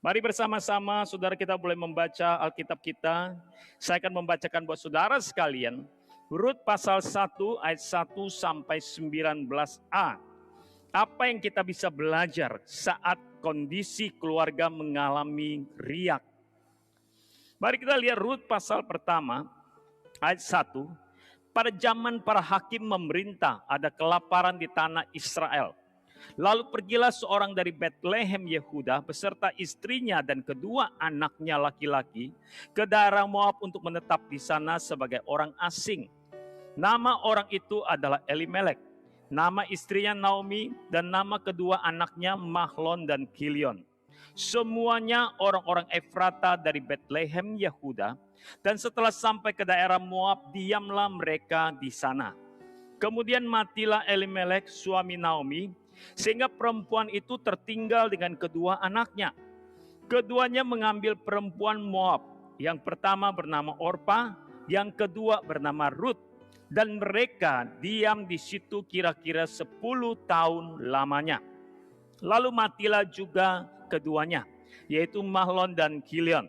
Mari bersama-sama saudara kita boleh membaca Alkitab kita. Saya akan membacakan buat saudara sekalian Rut pasal 1 ayat 1 sampai 19a. Apa yang kita bisa belajar saat kondisi keluarga mengalami riak? Mari kita lihat Rut pasal pertama ayat 1. Pada zaman para hakim memerintah, ada kelaparan di tanah Israel. Lalu pergilah seorang dari Betlehem Yehuda beserta istrinya dan kedua anaknya laki-laki ke daerah Moab untuk menetap di sana sebagai orang asing. Nama orang itu adalah Elimelek, nama istrinya Naomi, dan nama kedua anaknya Mahlon dan Kilion. Semuanya orang-orang Efrata dari Betlehem Yehuda, dan setelah sampai ke daerah Moab, diamlah mereka di sana. Kemudian matilah Elimelek suami Naomi, sehingga perempuan itu tertinggal dengan kedua anaknya. Keduanya mengambil perempuan Moab. Yang pertama bernama Orpa, yang kedua bernama Rut. Dan mereka diam di situ kira-kira 10 tahun lamanya. Lalu matilah juga keduanya, yaitu Mahlon dan Kilion.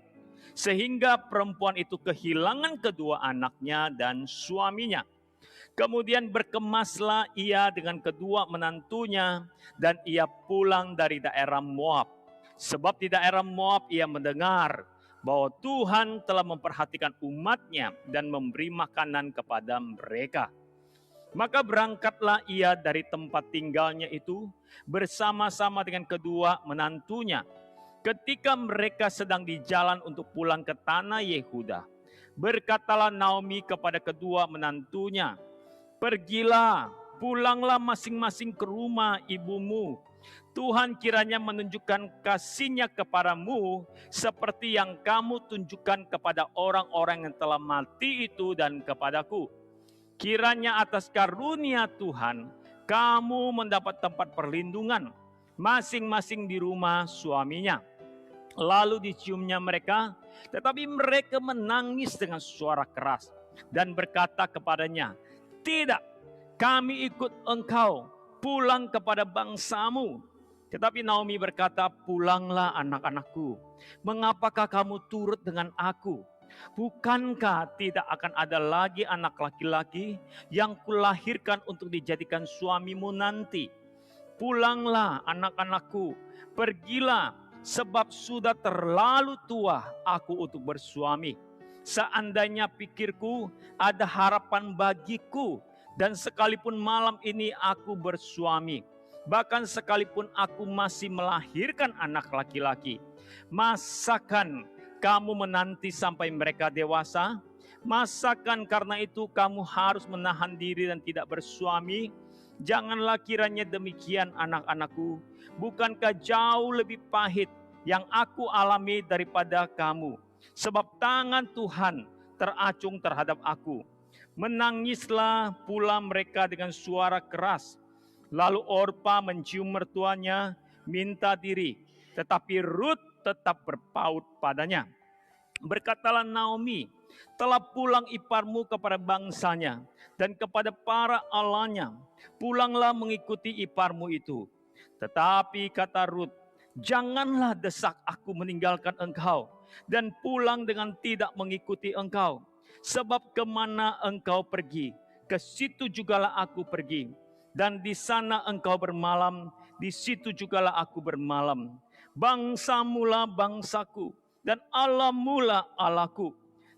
Sehingga perempuan itu kehilangan kedua anaknya dan suaminya. Kemudian berkemaslah ia dengan kedua menantunya dan ia pulang dari daerah Moab. Sebab di daerah Moab ia mendengar bahwa Tuhan telah memperhatikan umatnya dan memberi makanan kepada mereka. Maka berangkatlah ia dari tempat tinggalnya itu bersama-sama dengan kedua menantunya. Ketika mereka sedang di jalan untuk pulang ke tanah Yehuda, berkatalah Naomi kepada kedua menantunya, "Pergilah, pulanglah masing-masing ke rumah ibumu. Tuhan kiranya menunjukkan kasih-Nya kepadamu seperti yang kamu tunjukkan kepada orang-orang yang telah mati itu dan kepadaku. Kiranya atas karunia Tuhan kamu mendapat tempat perlindungan masing-masing di rumah suaminya." Lalu diciumnya mereka, tetapi mereka menangis dengan suara keras dan berkata kepadanya, "Tidak, kami ikut engkau pulang kepada bangsamu." Tetapi Naomi berkata, "Pulanglah anak-anakku, mengapakah kamu turut dengan aku? Bukankah tidak akan ada lagi anak laki-laki yang kulahirkan untuk dijadikan suamimu nanti? Pulanglah anak-anakku, pergilah, sebab sudah terlalu tua aku untuk bersuami. Seandainya pikirku ada harapan bagiku, dan sekalipun malam ini aku bersuami, bahkan sekalipun aku masih melahirkan anak laki-laki, masakan kamu menanti sampai mereka dewasa? Masakan karena itu kamu harus menahan diri dan tidak bersuami? Janganlah kiranya demikian anak-anakku. Bukankah jauh lebih pahit yang aku alami daripada kamu? Sebab tangan Tuhan teracung terhadap aku." Menangislah pula mereka dengan suara keras. Lalu Orpa mencium mertuanya, minta diri. Tetapi Rut tetap berpaut padanya. Berkatalah Naomi, "Telah pulang iparmu kepada bangsanya dan kepada para allahnya. Pulanglah mengikuti iparmu itu." Tetapi kata Rut, "Janganlah desak aku meninggalkan engkau dan pulang dengan tidak mengikuti engkau. Sebab kemana engkau pergi, ke situ jugalah aku pergi. Dan di sana engkau bermalam, di situ jugalah aku bermalam. Bangsamulah bangsaku, dan Allahmu lah Allahku.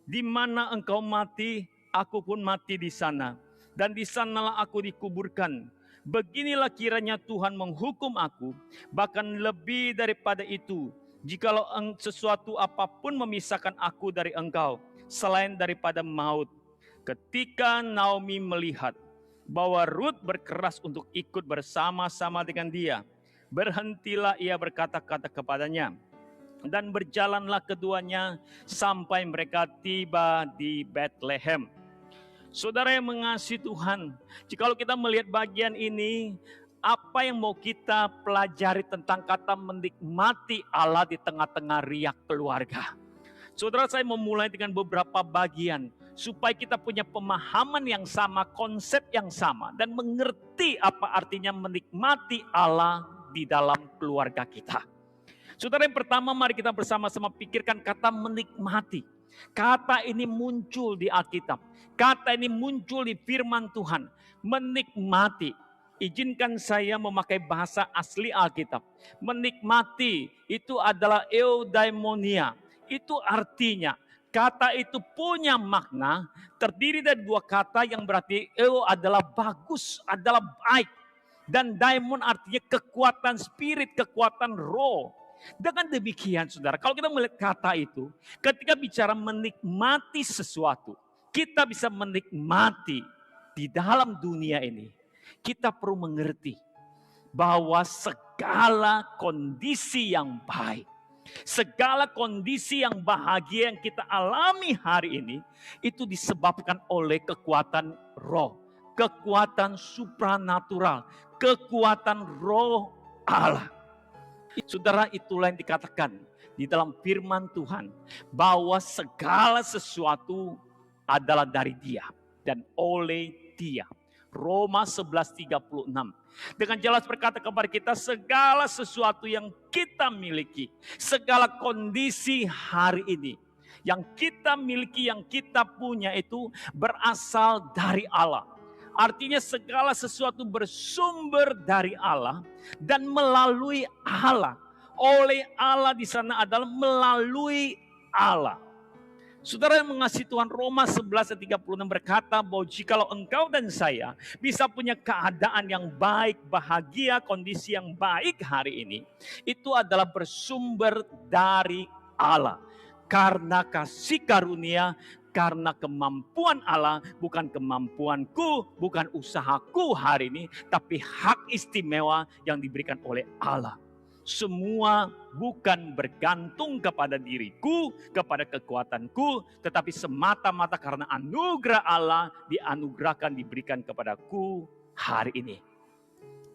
Di mana engkau mati, aku pun mati di sana. Dan di sanalah aku dikuburkan. Beginilah kiranya Tuhan menghukum aku, bahkan lebih daripada itu, jikalau sesuatu apapun memisahkan aku dari engkau, selain daripada maut." Ketika Naomi melihat bahwa Rut berkeras untuk ikut bersama-sama dengan dia, berhentilah ia berkata-kata kepadanya, dan berjalanlah keduanya sampai mereka tiba di Betlehem. Saudara yang mengasihi Tuhan, jikalau kita melihat bagian ini, apa yang mau kita pelajari tentang kata menikmati Allah di tengah-tengah riak keluarga? Saudara, saya memulai dengan beberapa bagian supaya kita punya pemahaman yang sama, konsep yang sama, dan mengerti apa artinya menikmati Allah di dalam keluarga kita. Saudara, yang pertama mari kita bersama-sama pikirkan kata menikmati. Kata ini muncul di Alkitab. Kata ini muncul di firman Tuhan. Menikmati. Izinkan saya memakai bahasa asli Alkitab. Menikmati itu adalah eudaimonia. Itu artinya kata itu punya makna terdiri dari dua kata yang berarti adalah bagus, adalah baik. Dan daimon artinya kekuatan spirit, kekuatan roh. Dengan demikian saudara, kalau kita melihat kata itu, ketika bicara menikmati sesuatu, kita bisa menikmati di dalam dunia ini. Kita perlu mengerti bahwa segala kondisi yang baik, segala kondisi yang bahagia yang kita alami hari ini, itu disebabkan oleh kekuatan roh, kekuatan supranatural, kekuatan roh Allah. Saudara, itulah yang dikatakan di dalam firman Tuhan, bahwa segala sesuatu adalah dari Dia dan oleh Dia. Roma 11:36. Dengan jelas berkata kepada kita, segala sesuatu yang kita miliki, segala kondisi hari ini, yang kita miliki, yang kita punya itu berasal dari Allah. Artinya segala sesuatu bersumber dari Allah dan melalui Allah. Oleh Allah di sana adalah melalui Allah. Saudara yang mengasihi Tuhan, Roma 11:36 berkata bahwa jikalau engkau dan saya bisa punya keadaan yang baik, bahagia, kondisi yang baik hari ini, itu adalah bersumber dari Allah. Karena kasih karunia, karena kemampuan Allah, bukan kemampuanku, bukan usahaku hari ini, tapi hak istimewa yang diberikan oleh Allah. Semua bukan bergantung kepada diriku, kepada kekuatanku, tetapi semata-mata karena anugerah Allah dianugerahkan, diberikan kepadaku hari ini.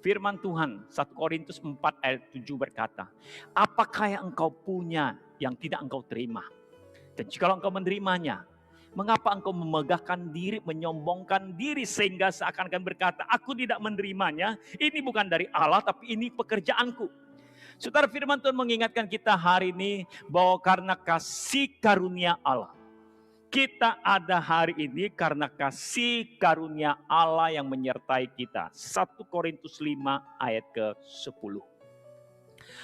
Firman Tuhan 1 Korintus 4:7 berkata, apakah yang engkau punya yang tidak engkau terima? Dan jikalau engkau menerimanya, mengapa engkau memegahkan diri, menyombongkan diri sehingga seakan-akan berkata, aku tidak menerimanya, ini bukan dari Allah tapi ini pekerjaanku. Saudara, firman Tuhan mengingatkan kita hari ini bahwa karena kasih karunia Allah, kita ada hari ini karena kasih karunia Allah yang menyertai kita. 1 Korintus 5 ayat ke-10.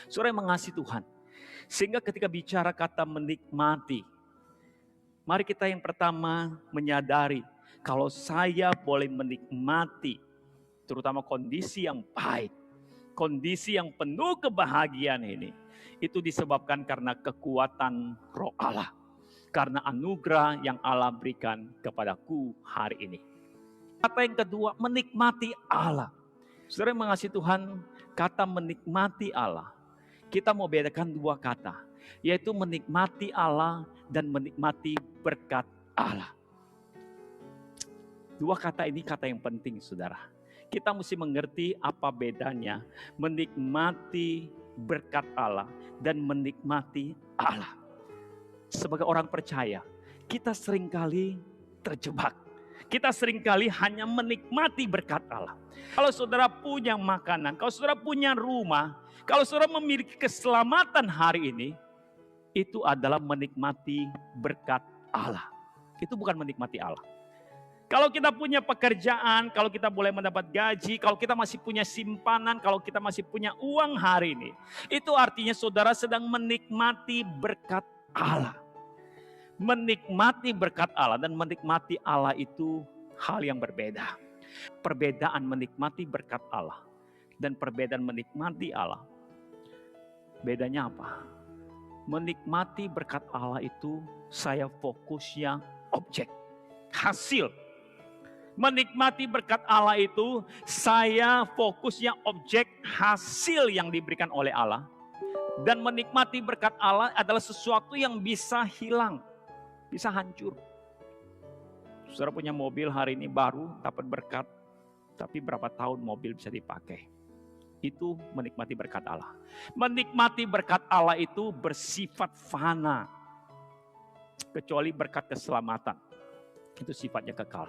Saudara yang mengasihi Tuhan, sehingga ketika bicara kata menikmati, mari kita yang pertama menyadari kalau saya boleh menikmati terutama kondisi yang baik, kondisi yang penuh kebahagiaan ini, itu disebabkan karena kekuatan roh Allah. Karena anugerah yang Allah berikan kepadaku hari ini. Kata yang kedua, menikmati Allah. Saudara yang mengasihi Tuhan, kata menikmati Allah, kita mau bedakan dua kata, yaitu menikmati Allah dan menikmati berkat Allah. Dua kata ini kata yang penting, saudara. Kita mesti mengerti apa bedanya menikmati berkat Allah dan menikmati Allah. Sebagai orang percaya, kita seringkali terjebak. Kita seringkali hanya menikmati berkat Allah. Kalau saudara punya makanan, kalau saudara punya rumah, kalau saudara memiliki keselamatan hari ini, itu adalah menikmati berkat Allah. Itu bukan menikmati Allah. Kalau kita punya pekerjaan, kalau kita boleh mendapat gaji, kalau kita masih punya simpanan, kalau kita masih punya uang hari ini, itu artinya saudara sedang menikmati berkat Allah. Menikmati berkat Allah dan menikmati Allah itu hal yang berbeda. Perbedaan menikmati berkat Allah dan perbedaan menikmati Allah, bedanya apa? Menikmati berkat Allah itu saya fokusnya objek, hasil. Menikmati berkat Allah itu saya fokusnya objek, hasil yang diberikan oleh Allah. Dan menikmati berkat Allah adalah sesuatu yang bisa hilang, bisa hancur. Saudara punya mobil hari ini baru, dapat berkat, tapi berapa tahun mobil bisa dipakai. Itu menikmati berkat Allah. Menikmati berkat Allah itu bersifat fana. Kecuali berkat keselamatan, itu sifatnya kekal.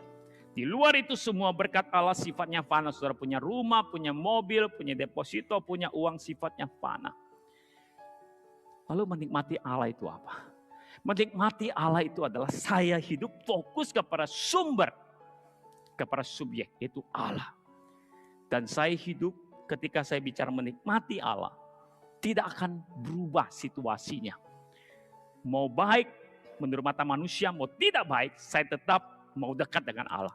Di luar itu semua berkat Allah sifatnya fana. Saudara punya rumah, punya mobil, punya deposito, punya uang, sifatnya fana. Lalu menikmati Allah itu apa? Menikmati Allah itu adalah saya hidup fokus kepada sumber, kepada subjek, itu Allah. Dan saya hidup ketika saya bicara menikmati Allah, tidak akan berubah situasinya. Mau baik menurut mata manusia, mau tidak baik, saya tetap mau dekat dengan Allah.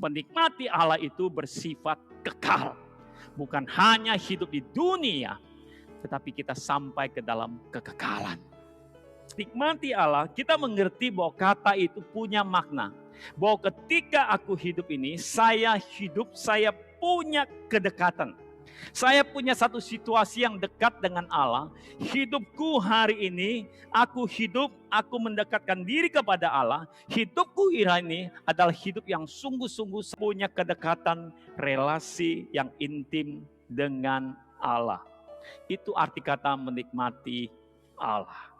Menikmati Allah itu bersifat kekal. Bukan hanya hidup di dunia, tetapi kita sampai ke dalam kekekalan. Nikmati Allah, kita mengerti bahwa kata itu punya makna. Bahwa ketika aku hidup ini, saya punya kedekatan. Saya punya satu situasi yang dekat dengan Allah. Hidupku hari ini, aku mendekatkan diri kepada Allah. Hidupku ini adalah hidup yang sungguh-sungguh punya kedekatan, relasi yang intim dengan Allah. Itu arti kata menikmati Allah.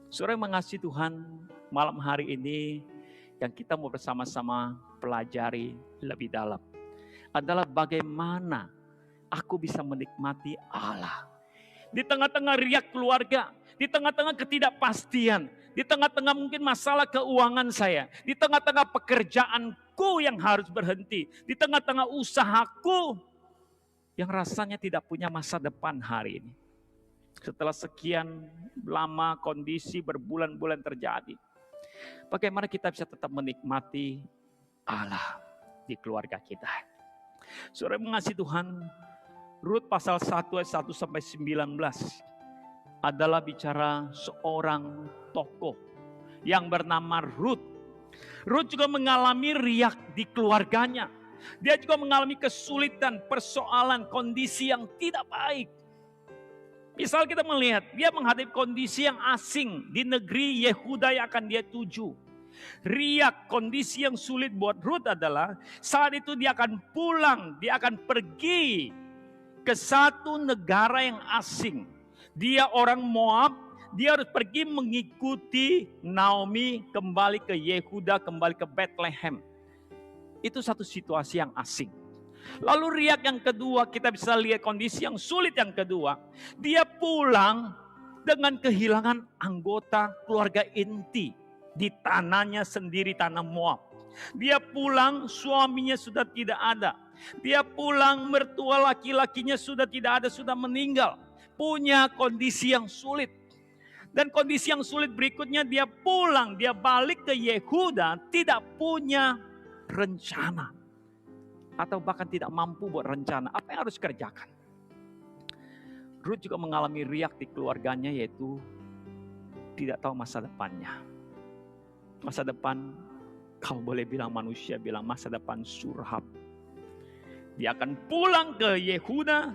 Saudara yang mengasihi Tuhan, malam hari ini yang kita mau bersama-sama pelajari lebih dalam adalah bagaimana aku bisa menikmati Allah. Di tengah-tengah riak keluarga, di tengah-tengah ketidakpastian, di tengah-tengah mungkin masalah keuangan saya, di tengah-tengah pekerjaanku yang harus berhenti, di tengah-tengah usahaku yang rasanya tidak punya masa depan hari ini. Setelah sekian lama kondisi berbulan-bulan terjadi, bagaimana kita bisa tetap menikmati Allah di keluarga kita. Saudara mengasihi Tuhan, Rut pasal 1 ayat 1 sampai 19 adalah bicara seorang tokoh yang bernama Rut. Rut juga mengalami riak di keluarganya. Dia juga mengalami kesulitan, persoalan, kondisi yang tidak baik. Misal kita melihat, dia menghadapi kondisi yang asing di negeri Yehuda yang akan dia tuju. Riak, kondisi yang sulit buat Rut adalah saat itu dia akan pulang, dia akan pergi ke satu negara yang asing. Dia orang Moab, dia harus pergi mengikuti Naomi kembali ke Yehuda, kembali ke Bethlehem. Itu satu situasi yang asing. Lalu riak yang kedua, kita bisa lihat kondisi yang sulit yang kedua. Dia pulang dengan kehilangan anggota keluarga inti di tanahnya sendiri, tanah Moab. Dia pulang, suaminya sudah tidak ada. Dia pulang, mertua laki-lakinya sudah tidak ada, sudah meninggal. Punya kondisi yang sulit. Dan kondisi yang sulit berikutnya, dia pulang, dia balik ke Yehuda, tidak punya rencana. Atau bahkan tidak mampu buat rencana. Apa yang harus kerjakan? Rut juga mengalami riak di keluarganya, yaitu tidak tahu masa depannya. Masa depan, kalau boleh bilang manusia, bilang masa depan suram. Dia akan pulang ke Yehuda,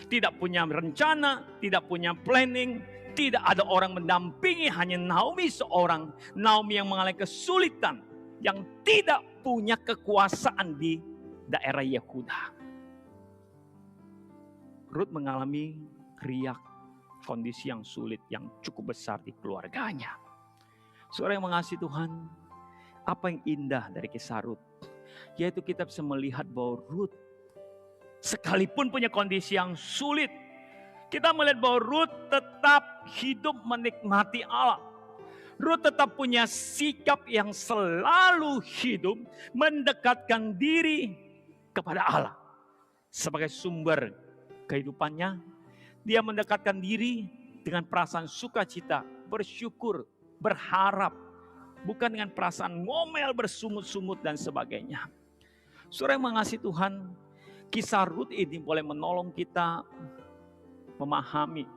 tidak punya rencana, tidak punya planning, tidak ada orang mendampingi, hanya Naomi seorang. Naomi yang mengalami kesulitan, yang tidak punya kekuasaan di daerah Yehuda. Rut mengalami riak, kondisi yang sulit, yang cukup besar di keluarganya. Saudara yang mengasihi Tuhan, apa yang indah dari kisah Rut? Yaitu kita bisa melihat bahwa Rut, sekalipun punya kondisi yang sulit, kita melihat bahwa Rut tetap hidup menikmati Allah. Rut tetap punya sikap yang selalu hidup mendekatkan diri kepada Allah sebagai sumber kehidupannya. Dia mendekatkan diri dengan perasaan sukacita, bersyukur, berharap, bukan dengan perasaan ngomel, bersungut-sungut dan sebagainya. Saudara yang mengasihi Tuhan, kisah Rut ini boleh menolong kita memahami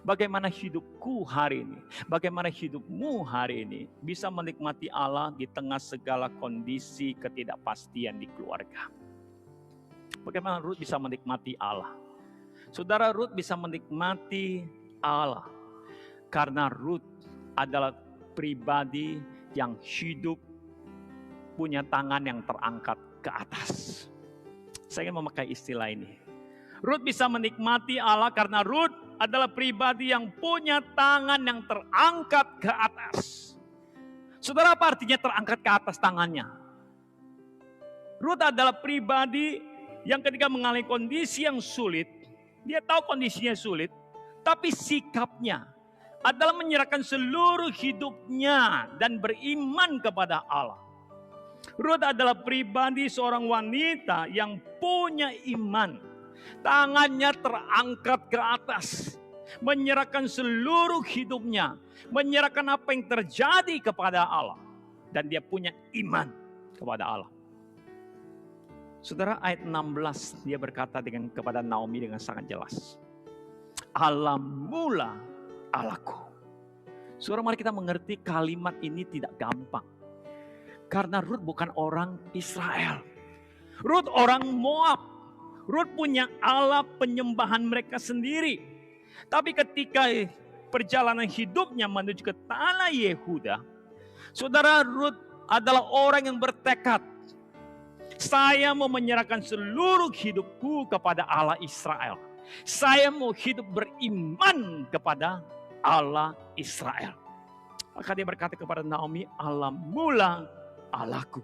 bagaimana hidupku hari ini, bagaimana hidupmu hari ini bisa menikmati Allah di tengah segala kondisi ketidakpastian di keluarga. Bagaimana Rut bisa menikmati Allah? Saudara, Rut bisa menikmati Allah karena Rut adalah pribadi yang hidup punya tangan yang terangkat ke atas. Saya ingin memakai istilah ini. Rut bisa menikmati Allah karena Rut adalah pribadi yang punya tangan yang terangkat ke atas. Saudara, apa artinya terangkat ke atas tangannya? Rut adalah pribadi yang ketika mengalami kondisi yang sulit, dia tahu kondisinya sulit, tapi sikapnya, adalah menyerahkan seluruh hidupnya dan beriman kepada Allah. Ruth adalah pribadi seorang wanita yang punya iman. Tangannya terangkat ke atas, menyerahkan seluruh hidupnya, menyerahkan apa yang terjadi kepada Allah. Dan dia punya iman kepada Allah. Saudara, ayat 16 dia berkata kepada Naomi dengan sangat jelas. Allah mula Allahku. Saudara, mari kita mengerti kalimat ini tidak gampang. Karena Ruth bukan orang Israel. Ruth orang Moab. Ruth punya Allah penyembahan mereka sendiri. Tapi ketika perjalanan hidupnya menuju ke tanah Yehuda, saudara, Ruth adalah orang yang bertekad. Saya mau menyerahkan seluruh hidupku kepada Allah Israel. Saya mau hidup beriman kepada Allah Israel. Maka dia berkata kepada Naomi, Allah mula Allahku.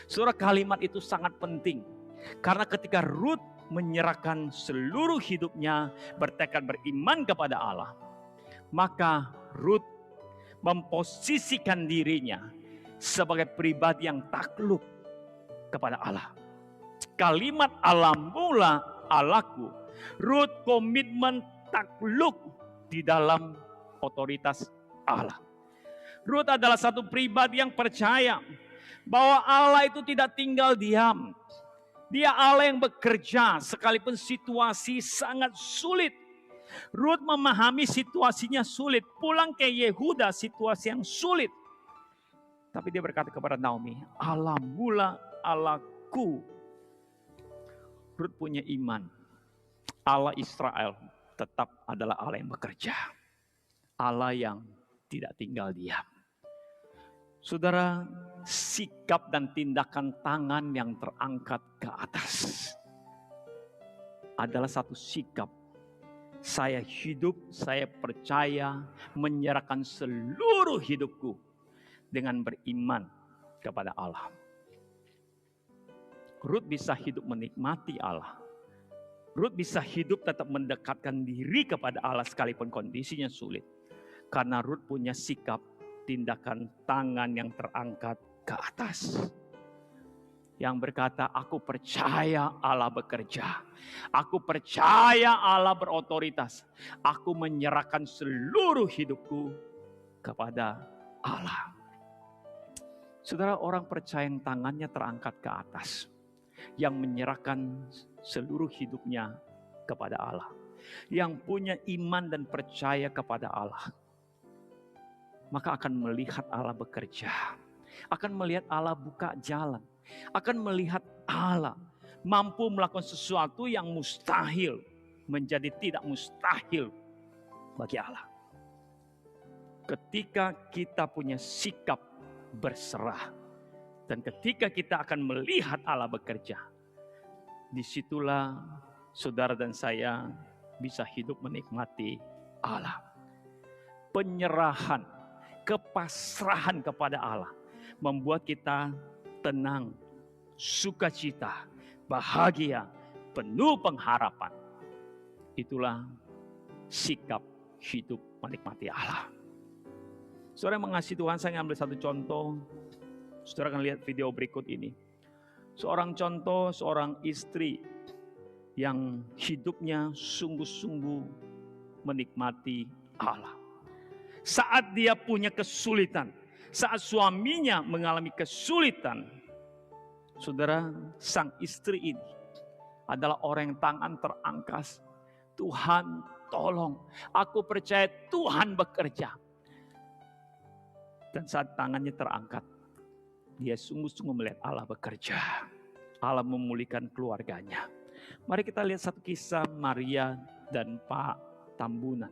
Saudara, kalimat itu sangat penting. Karena ketika Ruth menyerahkan seluruh hidupnya, bertekad beriman kepada Allah, maka Ruth memposisikan dirinya sebagai pribadi yang takluk kepada Allah. Kalimat Allah mula Allahku, Ruth komitmen takluk di dalam otoritas Allah. Ruth adalah satu pribadi yang percaya bahwa Allah itu tidak tinggal diam. Dia Allah yang bekerja sekalipun situasi sangat sulit. Ruth memahami situasinya sulit. Pulang ke Yehuda situasi yang sulit. Tapi dia berkata kepada Naomi, Allah mula Allahku. Ruth punya iman. Allah Israel tetap adalah Allah yang bekerja. Allah yang tidak tinggal diam. Saudara, sikap dan tindakan tangan yang terangkat ke atas adalah satu sikap. Saya hidup, saya percaya, menyerahkan seluruh hidupku dengan beriman kepada Allah. Ruth bisa hidup menikmati Allah. Ruth bisa hidup tetap mendekatkan diri kepada Allah sekalipun kondisinya sulit. Karena Ruth punya sikap, tindakan tangan yang terangkat ke atas. Yang berkata, aku percaya Allah bekerja. Aku percaya Allah berotoritas. Aku menyerahkan seluruh hidupku kepada Allah. Saudara, orang percaya yang tangannya terangkat ke atas. Yang menyerahkan seluruh hidupnya kepada Allah. Yang punya iman dan percaya kepada Allah. Maka akan melihat Allah bekerja. Akan melihat Allah buka jalan. Akan melihat Allah mampu melakukan sesuatu yang mustahil menjadi tidak mustahil bagi Allah. Ketika kita punya sikap berserah dan ketika kita akan melihat Allah bekerja, disitulah saudara dan saya bisa hidup menikmati Allah. Penyerahan, kepasrahan kepada Allah membuat kita tenang, sukacita, bahagia, penuh pengharapan. Itulah sikap hidup menikmati Allah. Saudara yang mengasihi Tuhan, saya ambil satu contoh. Saudara akan lihat video berikut ini. Seorang contoh, seorang istri yang hidupnya sungguh-sungguh menikmati Allah. Saat dia punya kesulitan, saat suaminya mengalami kesulitan, saudara, sang istri ini adalah orang yang tangan terangkat. Tuhan tolong, aku percaya Tuhan bekerja. Dan saat tangannya terangkat, dia sungguh-sungguh melihat Allah bekerja. Allah memulihkan keluarganya. Mari kita lihat satu kisah Maria dan Pak Tambunan.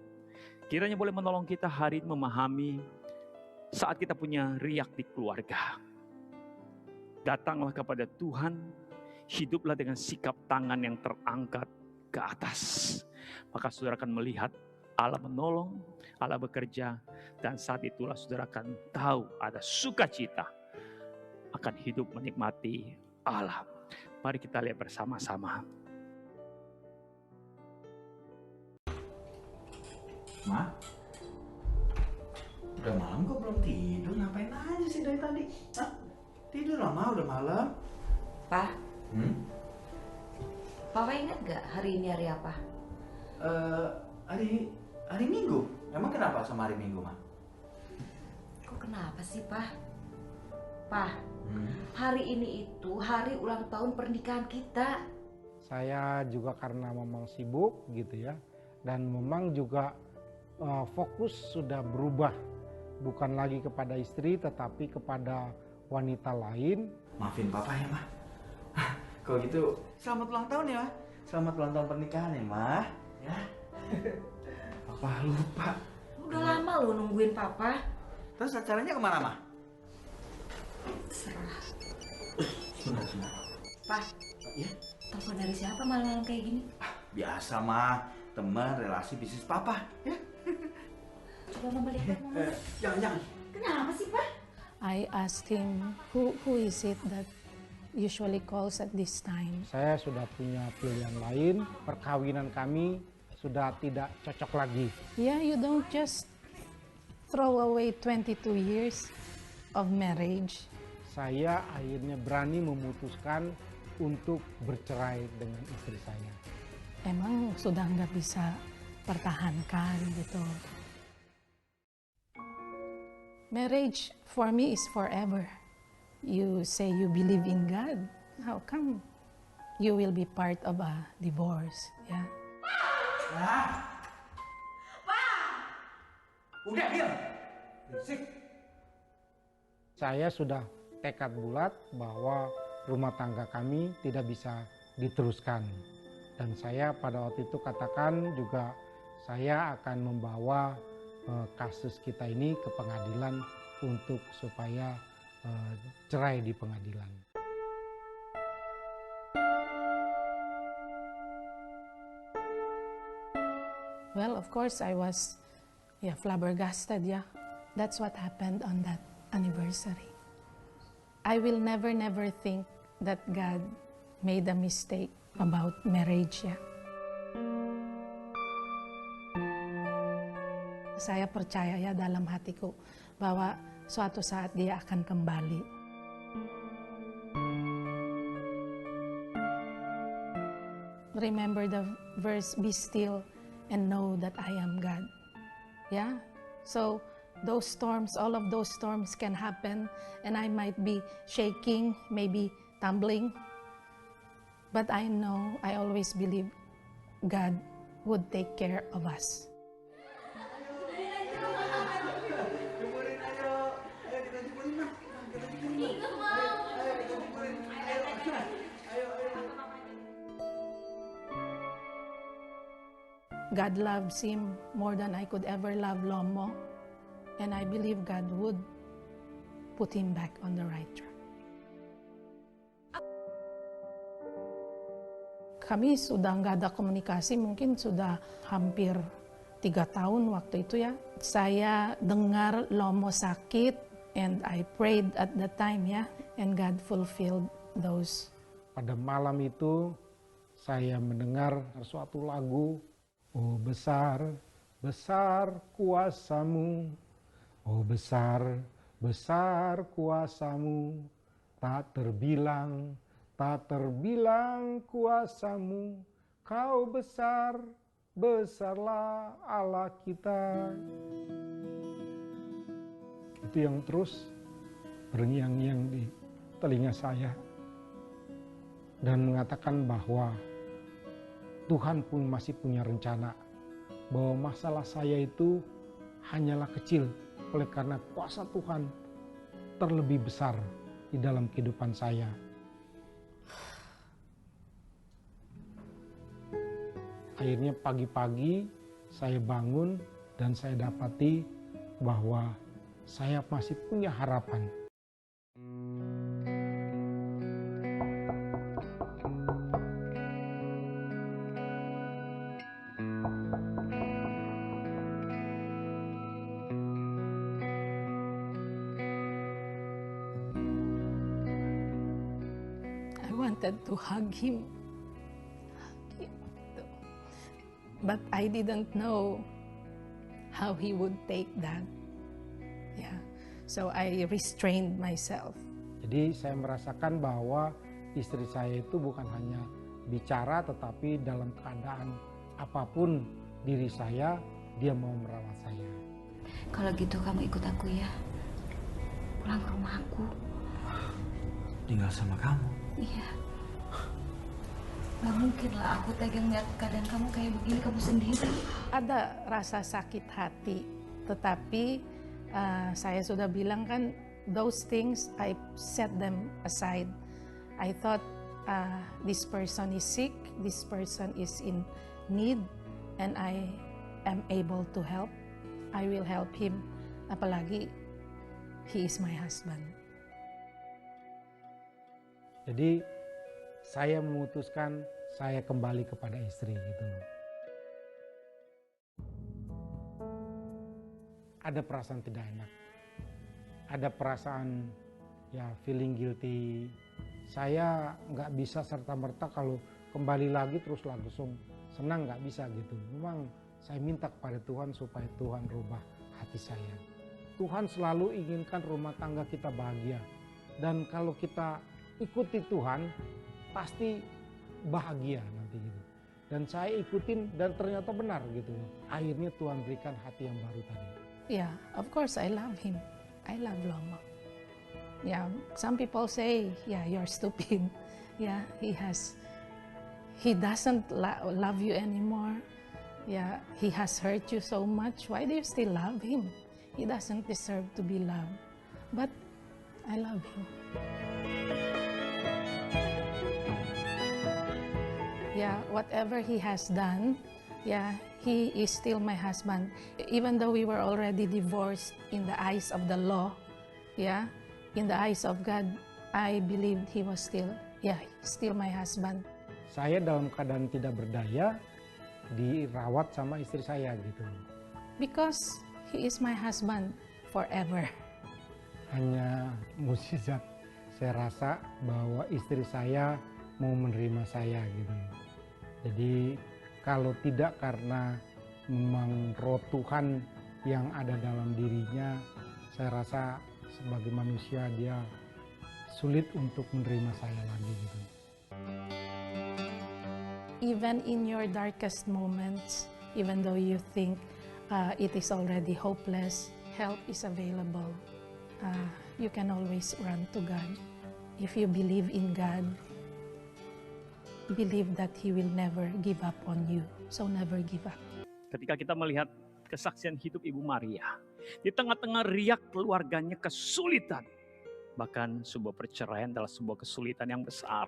Kiranya boleh menolong kita hari ini memahami saat kita punya riak di keluarga. Datanglah kepada Tuhan, hiduplah dengan sikap tangan yang terangkat ke atas. Maka saudara akan melihat Allah menolong, Allah bekerja, dan saat itulah saudara akan tahu ada sukacita akan hidup menikmati Allah. Mari kita lihat bersama-sama. Ma, Udah malam kok belum tidur? Ngapain aja sih dari tadi? Hah? Tidur lah, Ma, udah malam. Pak, Papa ingat gak hari ini hari apa? Hari Minggu. Emang kenapa sama hari Minggu, Ma? Kok kenapa sih, Pak? Pak, hari ini itu hari ulang tahun pernikahan kita. Saya juga karena memang sibuk gitu ya, dan memang juga fokus sudah berubah, bukan lagi kepada istri tetapi kepada wanita lain. Maafin Papa ya, Ma. Kalau gitu, selamat ulang tahun ya, Ma. Selamat ulang tahun pernikahan ya, Ma. Ya. Papa lupa. Udah lama loh nungguin Papa. Terus acaranya kemana, Ma? Serah. Sebentar. Pak, Ya? telepon dari siapa malam-malam kayak gini? Biasa, Ma. Teman relasi bisnis Papa. Ya? Coba Mama lihat, Mama. Jangan. Kenapa sih, Pak? I asked him, who is it that usually calls at this time? Saya sudah punya pilihan lain, perkawinan kami sudah tidak cocok lagi. Yeah, you don't just throw away 22 years of marriage. Saya akhirnya berani memutuskan untuk bercerai dengan istri saya. Emang sudah nggak bisa pertahankan gitu. Marriage for me is forever. You say you believe in God. How come you will be part of a divorce? Yeah. Udah, diam. Berisik. Saya sudah tekad bulat bahwa rumah tangga kami tidak bisa diteruskan. Dan saya pada waktu itu katakan juga saya akan membawa kasus kita ini ke pengadilan untuk supaya cerai di pengadilan. Well, of course, I was flabbergasted, yeah. That's what happened on that anniversary. I will never think that God made a mistake about marriage, yeah. Saya percaya ya dalam hatiku bahwa suatu saat dia akan kembali. Remember the verse, be still and know that I am God. Yeah? So those storms, all of those storms can happen and I might be shaking, maybe tumbling. But I know, I always believe God would take care of us. God loves him more than I could ever love Lomo, and I believe God would put him back on the right track. Kami sudah nggak ada komunikasi, mungkin sudah hampir 3 tahun waktu itu ya. Saya dengar Lomo sakit, and I prayed at the time ya, and God fulfilled those. Pada malam itu saya mendengar suatu lagu, oh besar, besar kuasamu, oh besar, besar kuasamu, tak terbilang kuasamu, kau besar, besarlah Allah kita. Itu yang terus berngiang-ngiang di telinga saya dan mengatakan bahwa Tuhan pun masih punya rencana, bahwa masalah saya itu hanyalah kecil oleh karena kuasa Tuhan terlebih besar di dalam kehidupan saya. Akhirnya pagi-pagi saya bangun dan saya dapati bahwa saya masih punya harapan. I wanted to hug him. But I didn't know how he would take that. So I restrained myself. Jadi saya merasakan bahwa istri saya itu bukan hanya bicara, tetapi dalam keadaan apapun diri saya, dia mau merawat saya. Kalau gitu kamu ikut aku ya. Pulang ke rumah aku. Tinggal sama kamu? Iya. Gak mungkin lah aku tega ngeliat keadaan kamu kayak begini, kamu sendiri. Ada rasa sakit hati, tetapi saya sudah bilang kan, those things I set them aside. I thought this person is sick, this person is in need, and I am able to help. I will help him. Apalagi he is my husband. Jadi saya memutuskan saya kembali kepada istri gitu. Ada perasaan tidak enak. Ada perasaan ya feeling guilty. Saya nggak bisa serta-merta kalau kembali lagi terus langsung senang, nggak bisa gitu. Memang saya minta kepada Tuhan supaya Tuhan rubah hati saya. Tuhan selalu inginkan rumah tangga kita bahagia. Dan kalau kita ikuti Tuhan, pasti bahagia nanti gitu. Dan saya ikutin dan ternyata benar gitu. Akhirnya Tuhan berikan hati yang baru tadi. Yeah, of course I love him. I love Lomo. Yeah, some people say, yeah, you're stupid. Yeah, he doesn't love you anymore. Yeah, he has hurt you so much. Why do you still love him? He doesn't deserve to be loved. But I love him. Yeah, whatever he has done, yeah, he is still my husband. Even though we were already divorced in the eyes of the law, yeah, in the eyes of God, I believed he was still my husband. Saya dalam keadaan tidak berdaya, dirawat sama istri saya gitu. Because he is my husband forever. Hanya mukjizat saya rasa bahwa istri saya mau menerima saya gitu. Jadi kalau tidak karena memang roh Tuhan yang ada dalam dirinya, saya rasa sebagai manusia dia sulit untuk menerima saya lagi gitu. Even in your darkest moments, even though you think it is already hopeless, help is available. You can always run to God. If you believe in God, believe that He will never give up on you. So never give up. Ketika kita melihat kesaksian hidup Ibu Maria, di tengah-tengah riak keluarganya kesulitan, bahkan sebuah perceraian adalah sebuah kesulitan yang besar.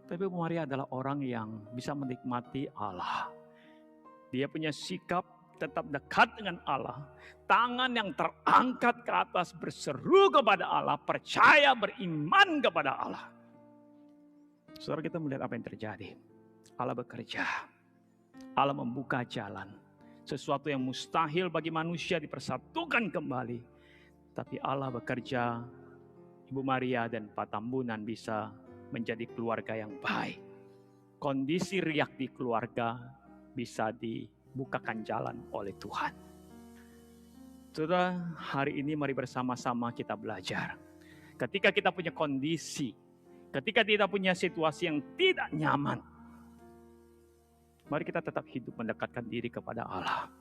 Tapi Ibu Maria adalah orang yang bisa menikmati Allah. Dia punya sikap tetap dekat dengan Allah. Tangan yang terangkat ke atas berseru kepada Allah, percaya beriman kepada Allah. Saudara, kita melihat apa yang terjadi. Allah bekerja. Allah membuka jalan. Sesuatu yang mustahil bagi manusia dipersatukan kembali. Tapi Allah bekerja. Ibu Maria dan Pak Tambunan bisa menjadi keluarga yang baik. Kondisi riak di keluarga bisa dibukakan jalan oleh Tuhan. Saudara, hari ini mari bersama-sama kita belajar. Ketika kita punya kondisi, ketika kita punya situasi yang tidak nyaman, mari kita tetap hidup mendekatkan diri kepada Allah.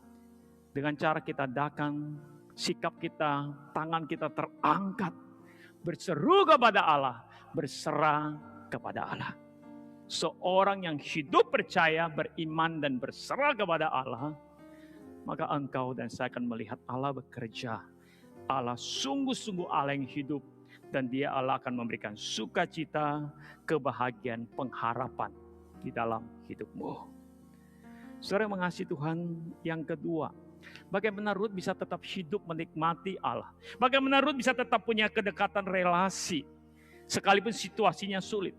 Dengan cara kita adakan sikap kita, tangan kita terangkat, berseru kepada Allah, berserah kepada Allah. Seorang yang hidup percaya, beriman dan berserah kepada Allah, maka engkau dan saya akan melihat Allah bekerja. Allah sungguh-sungguh Allah yang hidup. Dan dia Allah akan memberikan sukacita, kebahagiaan, pengharapan di dalam hidupmu. Saudara yang mengasihi Tuhan, yang kedua, bagaimana Ruth bisa tetap hidup menikmati Allah. Bagaimana Ruth bisa tetap punya kedekatan relasi, sekalipun situasinya sulit.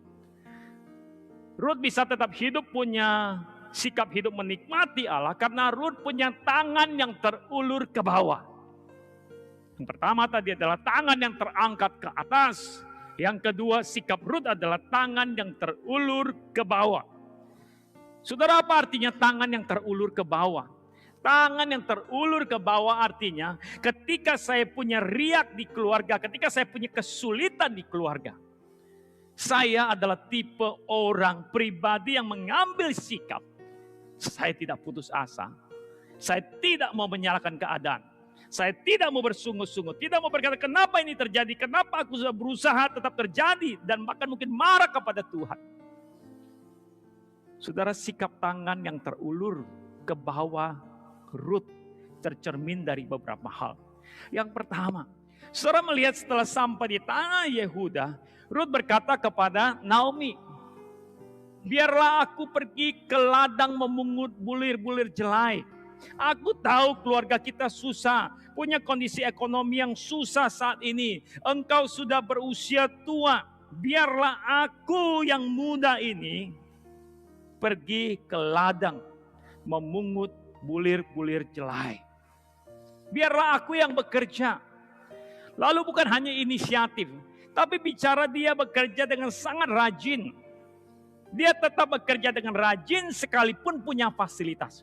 Ruth bisa tetap hidup punya sikap hidup menikmati Allah, karena Ruth punya tangan yang terulur ke bawah. Yang pertama tadi adalah tangan yang terangkat ke atas. Yang kedua, sikap Ruth adalah tangan yang terulur ke bawah. Saudara, apa artinya tangan yang terulur ke bawah? Tangan yang terulur ke bawah artinya ketika saya punya riak di keluarga, ketika saya punya kesulitan di keluarga. Saya adalah tipe orang pribadi yang mengambil sikap. Saya tidak putus asa. Saya tidak mau menyalahkan keadaan. Saya tidak mau bersungut-sungut. Tidak mau berkata kenapa ini terjadi. Kenapa aku sudah berusaha tetap terjadi. Dan bahkan mungkin marah kepada Tuhan. Saudara, sikap tangan yang terulur ke bawah Rut tercermin dari beberapa hal. Yang pertama, saudara melihat setelah sampai di tanah Yehuda, Rut berkata kepada Naomi, biarlah aku pergi ke ladang memungut bulir-bulir jelai. Aku tahu keluarga kita susah, punya kondisi ekonomi yang susah saat ini. Engkau sudah berusia tua, biarlah aku yang muda ini pergi ke ladang memungut bulir-bulir jelai. Biarlah aku yang bekerja. Lalu bukan hanya inisiatif, tapi bicara dia bekerja dengan sangat rajin. Dia tetap bekerja dengan rajin sekalipun punya fasilitas.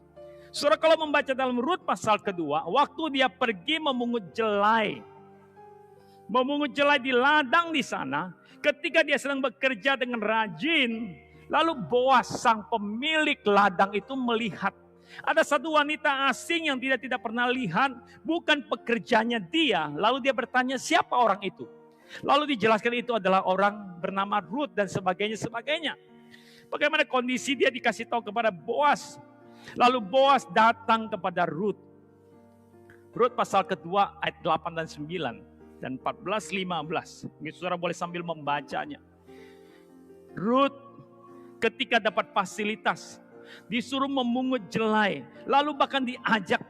Saudara, kalau membaca dalam Rut pasal kedua, waktu dia pergi memungut jelai di ladang di sana, ketika dia sedang bekerja dengan rajin, lalu Boas sang pemilik ladang itu melihat ada satu wanita asing yang tidak pernah lihat, bukan pekerjanya dia. Lalu dia bertanya, siapa orang itu? Lalu dijelaskan itu adalah orang bernama Rut dan sebagainya. Bagaimana kondisi dia dikasih tahu kepada Boas. Lalu Boas datang kepada Rut. Rut pasal kedua ayat 8 dan 9 dan 14-15. Ini saudara boleh sambil membacanya. Rut ketika dapat fasilitas, disuruh memungut jelai, lalu bahkan diajak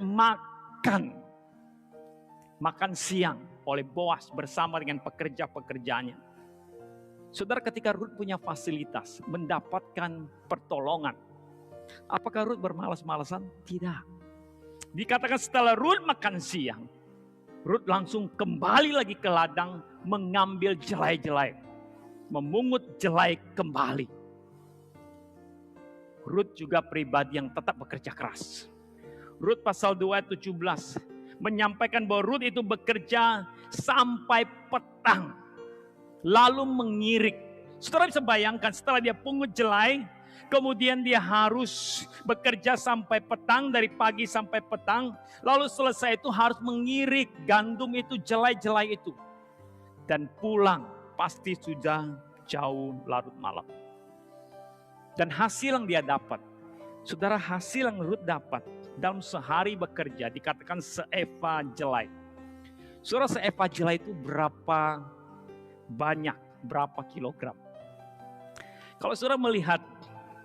makan siang oleh Boas bersama dengan pekerja-pekerjanya. Saudara, ketika Rut punya fasilitas, mendapatkan pertolongan, apakah Rut bermalas-malasan? Tidak. Dikatakan setelah Rut makan siang, Rut langsung kembali lagi ke ladang mengambil jelai-jelai, memungut jelai kembali. Rut juga pribadi yang tetap bekerja keras. Rut pasal 2 ayat 17 menyampaikan bahwa Rut itu bekerja sampai petang, lalu mengirik. Saudara bisa bayangkan setelah dia pungut jelai, kemudian dia harus bekerja sampai petang, dari pagi sampai petang, lalu selesai itu harus mengirik gandum itu, jelai-jelai itu. Dan pulang pasti sudah jauh larut malam. Dan hasil yang dia dapat, saudara, hasil yang Rut dapat dalam sehari bekerja dikatakan seeva jelai. Saudara, seeva jelai itu berapa banyak, berapa kilogram? Kalau saudara melihat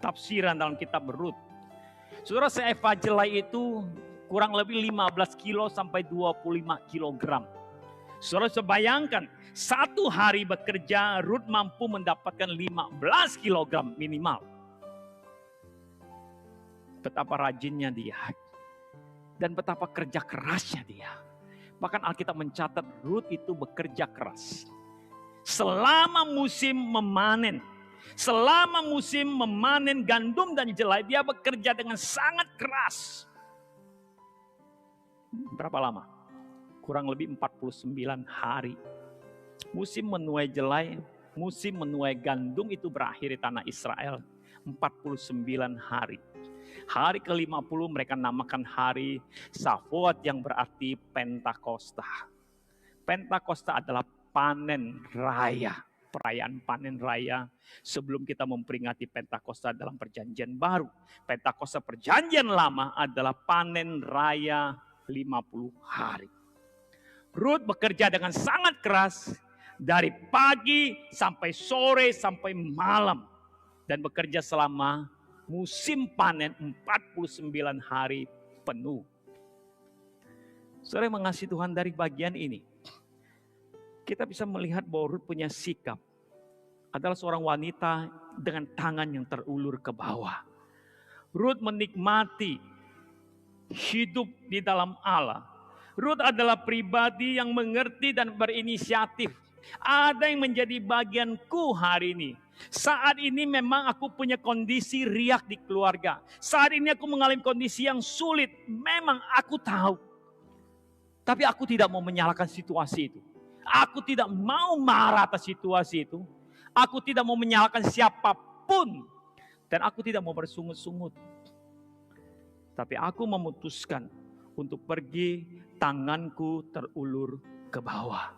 tafsiran dalam kitab Rut, saudara, seeva jelai itu kurang lebih 15 kilo sampai 25 kilogram. Saudara bisa bayangkan, satu hari bekerja Rut mampu mendapatkan 15 kilogram minimal. Betapa rajinnya dia dan betapa kerja kerasnya dia. Bahkan Alkitab mencatat Rut itu bekerja keras. Selama musim memanen gandum dan jelai, dia bekerja dengan sangat keras. Berapa lama? Kurang lebih 49 hari. Musim menuai jelai, musim menuai gandum itu berakhir di tanah Israel. 49 hari. Hari ke-50 mereka namakan hari Shavuot yang berarti Pentakosta. Pentakosta adalah panen raya. Perayaan panen raya sebelum kita memperingati Pentakosta dalam perjanjian baru. Pentakosta perjanjian lama adalah panen raya 50 hari. Rut bekerja dengan sangat keras dari pagi sampai sore sampai malam. Dan bekerja selama musim panen 49 hari penuh. Saudara yang mengasihi Tuhan, dari bagian ini kita bisa melihat bahwa Rut punya sikap. Adalah seorang wanita dengan tangan yang terulur ke bawah. Rut menikmati hidup di dalam Allah. Rut adalah pribadi yang mengerti dan berinisiatif. Ada yang menjadi bagianku hari ini. Saat ini memang aku punya kondisi riak di keluarga. Saat ini aku mengalami kondisi yang sulit. Memang aku tahu. Tapi aku tidak mau menyalahkan situasi itu. Aku tidak mau marah atas situasi itu. Aku tidak mau menyalahkan siapapun. Dan aku tidak mau bersungut-sungut. Tapi aku memutuskan untuk pergi, tanganku terulur ke bawah.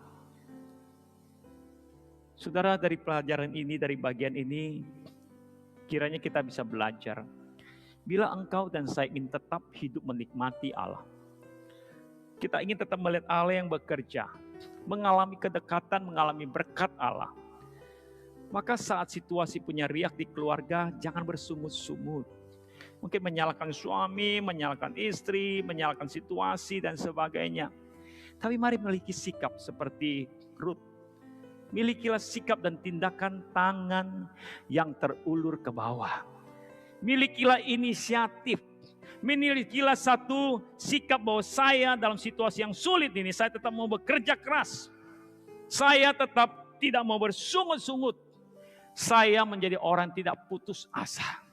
Saudara, dari pelajaran ini, dari bagian ini, kiranya kita bisa belajar. Bila engkau dan saya ingin tetap hidup menikmati Allah. Kita ingin tetap melihat Allah yang bekerja, mengalami kedekatan, mengalami berkat Allah. Maka saat situasi punya riak di keluarga, jangan bersungut-sungut. Mungkin menyalahkan suami, menyalahkan istri, menyalahkan situasi dan sebagainya. Tapi mari memiliki sikap seperti Ruth. Milikilah sikap dan tindakan tangan yang terulur ke bawah. Milikilah inisiatif. Milikilah satu sikap bahwa saya dalam situasi yang sulit ini, saya tetap mau bekerja keras. Saya tetap tidak mau bersungut-sungut. Saya menjadi orang tidak putus asa.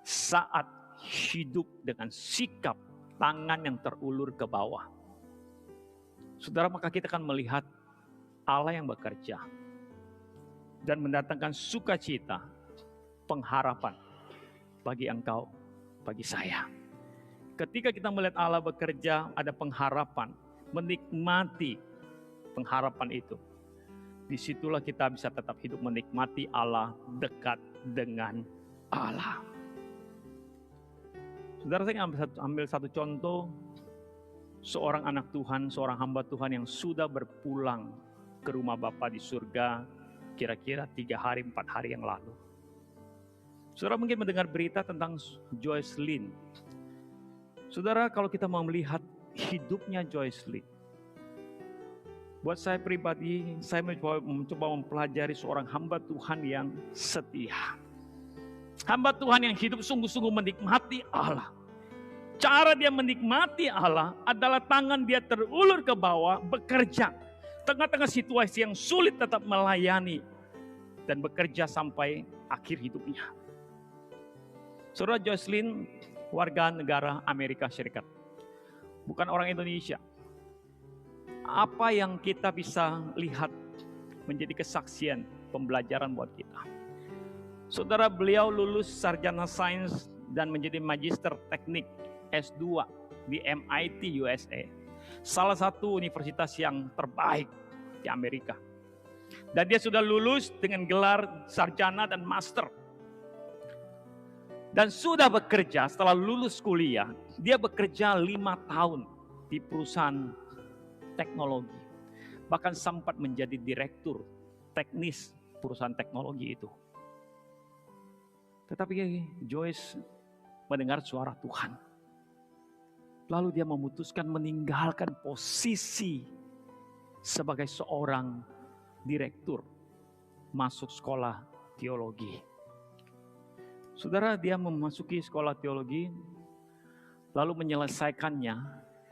Saat hidup dengan sikap tangan yang terulur ke bawah. Saudara, maka kita akan melihat Allah yang bekerja dan mendatangkan sukacita, pengharapan bagi engkau, bagi saya. Ketika kita melihat Allah bekerja, ada pengharapan, menikmati pengharapan itu. Disitulah kita bisa tetap hidup menikmati Allah, dekat dengan Allah. Saudara, saya ambil satu contoh, seorang anak Tuhan, seorang hamba Tuhan yang sudah berpulang ke rumah Bapa di surga, kira-kira 3 hari, 4 hari yang lalu. Saudara mungkin mendengar berita tentang Joyce Lin. Saudara, kalau kita mau melihat hidupnya Joyce Lin, buat saya pribadi, saya mencoba mempelajari seorang hamba Tuhan yang setia. Hamba Tuhan yang hidup sungguh-sungguh menikmati Allah. Cara dia menikmati Allah adalah tangan dia terulur ke bawah, bekerja. Tengah-tengah situasi yang sulit tetap melayani. Dan bekerja sampai akhir hidupnya. Saudara, Jocelyn warga negara Amerika Serikat. Bukan orang Indonesia. Apa yang kita bisa lihat menjadi kesaksian, pembelajaran buat kita. Saudara, beliau lulus sarjana sains dan menjadi magister teknik S2 di MIT USA. Salah satu universitas yang terbaik di Amerika. Dan dia sudah lulus dengan gelar sarjana dan master. Dan sudah bekerja setelah lulus kuliah. Dia bekerja 5 tahun di perusahaan teknologi. Bahkan sempat menjadi direktur teknis perusahaan teknologi itu. Tetapi Joyce mendengar suara Tuhan. Lalu dia memutuskan meninggalkan posisi sebagai seorang direktur, masuk sekolah teologi. Saudara, dia memasuki sekolah teologi, lalu menyelesaikannya.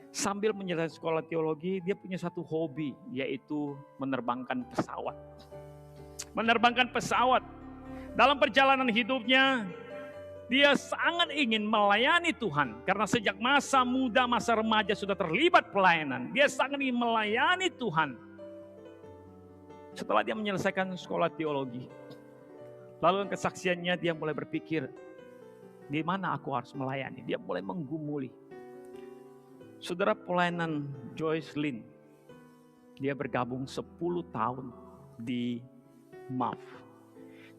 Sambil menyelesaikan sekolah teologi, dia punya satu hobi, yaitu menerbangkan pesawat. Menerbangkan pesawat. Dalam perjalanan hidupnya, dia sangat ingin melayani Tuhan. Karena sejak masa muda, masa remaja sudah terlibat pelayanan. Dia sangat ingin melayani Tuhan. Setelah dia menyelesaikan sekolah teologi. Lalu kesaksiannya dia mulai berpikir, di mana aku harus melayani? Dia mulai menggumuli. Saudara, pelayanan Joyce Lin, dia bergabung 10 tahun di MAF.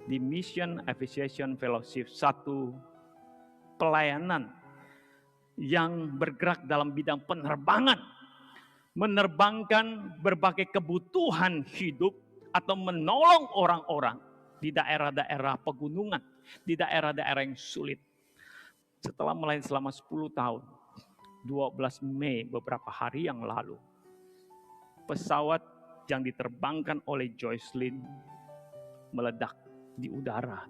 Di Mission Aviation Fellowship, satu pelayanan yang bergerak dalam bidang penerbangan. Menerbangkan berbagai kebutuhan hidup atau menolong orang-orang di daerah-daerah pegunungan, di daerah-daerah yang sulit. Setelah melayani selama 10 tahun, 12 Mei beberapa hari yang lalu, pesawat yang diterbangkan oleh Joyce Lin meledak di udara,